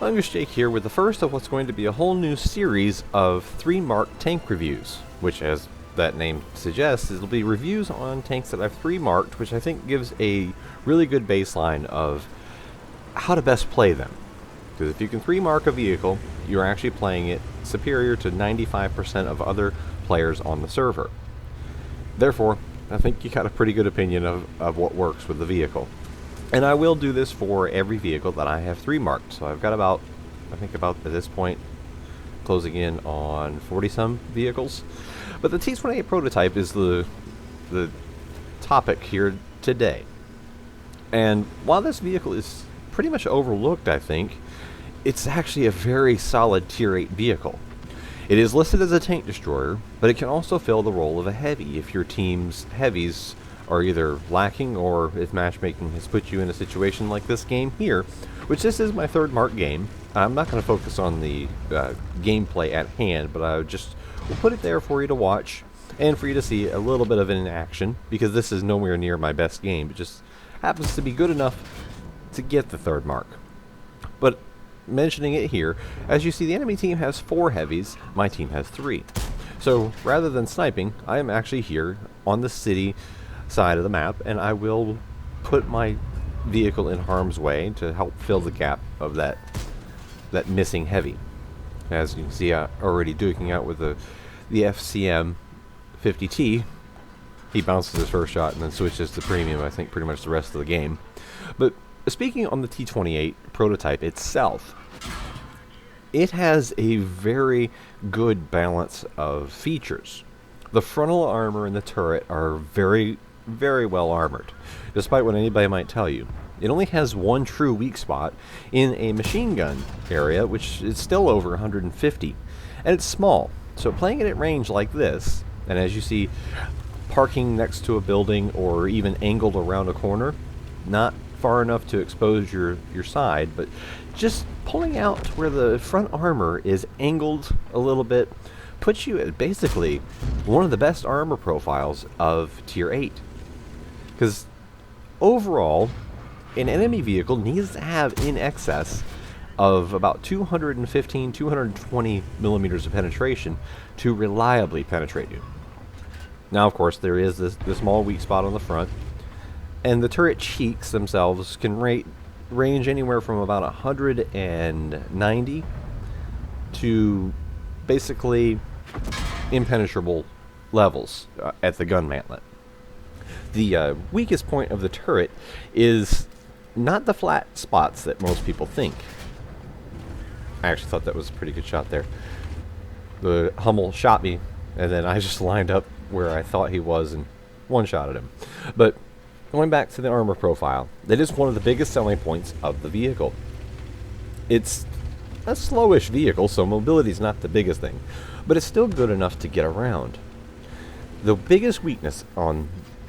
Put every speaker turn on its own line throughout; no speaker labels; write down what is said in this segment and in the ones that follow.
I'm your Jake here with the first of what's going to be a whole new series of 3 marked tank reviews, which, as that name suggests, it'll be reviews on tanks that I've 3 marked, which I think gives a really good baseline of how to best play them. Because if you can 3 mark a vehicle, you're actually playing it superior to 95% of other players on the server. Therefore, I think you got a pretty good opinion of what works with the vehicle. And I will do this for every vehicle that I have 3 marked. So I've got about at this point, closing in on 40-some vehicles. But the T28 Prototype is the topic here today. And while this vehicle is pretty much overlooked, I think, it's actually a very solid Tier 8 vehicle. It is listed as a tank destroyer, but it can also fill the role of a heavy if your team's heavies are either lacking or if matchmaking has put you in a situation like this game here, which this is my 3rd mark game. I'm not going to focus on the gameplay at hand, but I will put it there for you to watch and for you to see a little bit of it in action, because this is nowhere near my best game. It just happens to be good enough to get the 3rd mark. But mentioning it here, as you see, the enemy team has 4 heavies, my team has 3. So rather than sniping, I am actually here on the city side of the map, and I will put my vehicle in harm's way to help fill the gap of that missing heavy. As you can see, already duking out with the FCM 50T. He bounces his first shot and then switches to premium, I think, pretty much the rest of the game. But speaking on the T28 Prototype itself, it has a very good balance of features. The frontal armor and the turret are very, very well armored, despite what anybody might tell you. It only has one true weak spot in a machine gun area, which is still over 150, and it's small. So playing it at range like this, and as you see, parking next to a building or even angled around a corner, not far enough to expose your side, but just pulling out where the front armor is angled a little bit puts you at basically one of the best armor profiles of Tier 8. Because overall, an enemy vehicle needs to have in excess of about 215, 220 millimeters of penetration to reliably penetrate you. Now, of course, there is this small weak spot on the front, and the turret cheeks themselves can range anywhere from about 190 to basically impenetrable levels at the gun mantlet. The weakest point of the turret is not the flat spots that most people think. I actually thought that was a pretty good shot there. The Hummel shot me, and then I just lined up where I thought he was and one-shotted him. But going back to the armor profile, that is one of the biggest selling points of the vehicle. It's a slowish vehicle, so mobility is not the biggest thing, but it's still good enough to get around. The biggest weakness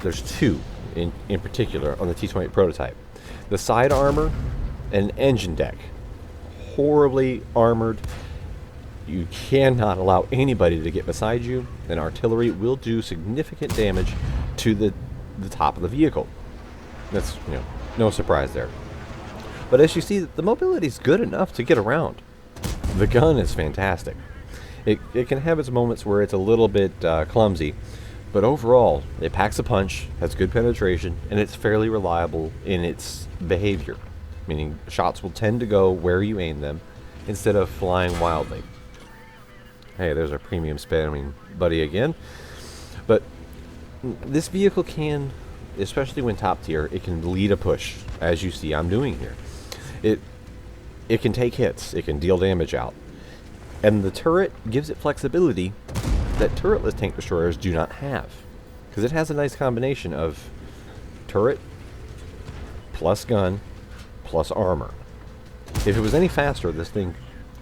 there's 2 in particular on the T28 Prototype. The side armor and engine deck. Horribly armored. You cannot allow anybody to get beside you, and artillery will do significant damage to the top of the vehicle. That's, no surprise there. But as you see, the mobility is good enough to get around. The gun is fantastic. It can have its moments where it's a little bit clumsy, but overall, it packs a punch, has good penetration, and it's fairly reliable in its behavior. Meaning, shots will tend to go where you aim them, instead of flying wildly. Hey, there's our premium spamming buddy again. But this vehicle can, especially when top tier, it can lead a push, as you see I'm doing here. It can take hits, it can deal damage out. And the turret gives it flexibility that turretless tank destroyers do not have. Because it has a nice combination of turret, plus gun, plus armor. If it was any faster, this thing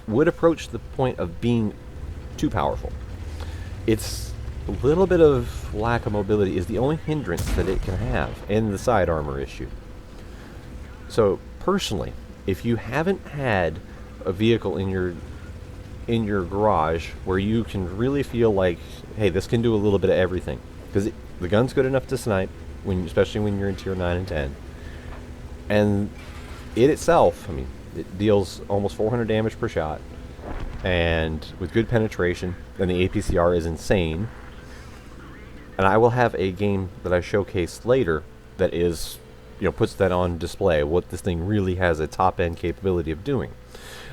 would approach the point of being too powerful. It's a little bit of lack of mobility is the only hindrance that it can have, and the side armor issue. So personally, if you haven't had a vehicle in your garage where you can really feel like, hey, this can do a little bit of everything, because the gun's good enough to snipe, especially when you're in tier 9 and 10. And it itself, I mean, it deals almost 400 damage per shot, and with good penetration, and the APCR is insane. And I will have a game that I showcase later that is, puts that on display, what this thing really has a top-end capability of doing.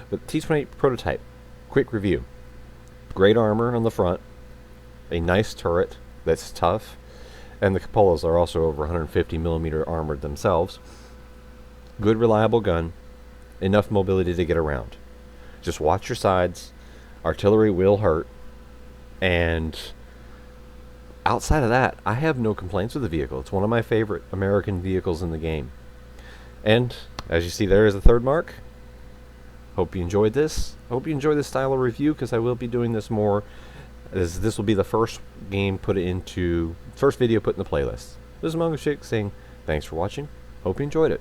But T28 Prototype, quick review. Great armor on the front, a nice turret that's tough, and the cupolas are also over 150 millimeter armored themselves. Good reliable gun, enough mobility to get around. Just watch your sides, artillery will hurt, and outside of that, I have no complaints with the vehicle. It's one of my favorite American vehicles in the game. And as you see, there is the third mark. Hope you enjoyed this. I hope you enjoy this style of review, because I will be doing this more, as this will be the first video put in the playlist. This is Mongo Chick saying thanks for watching. Hope you enjoyed it.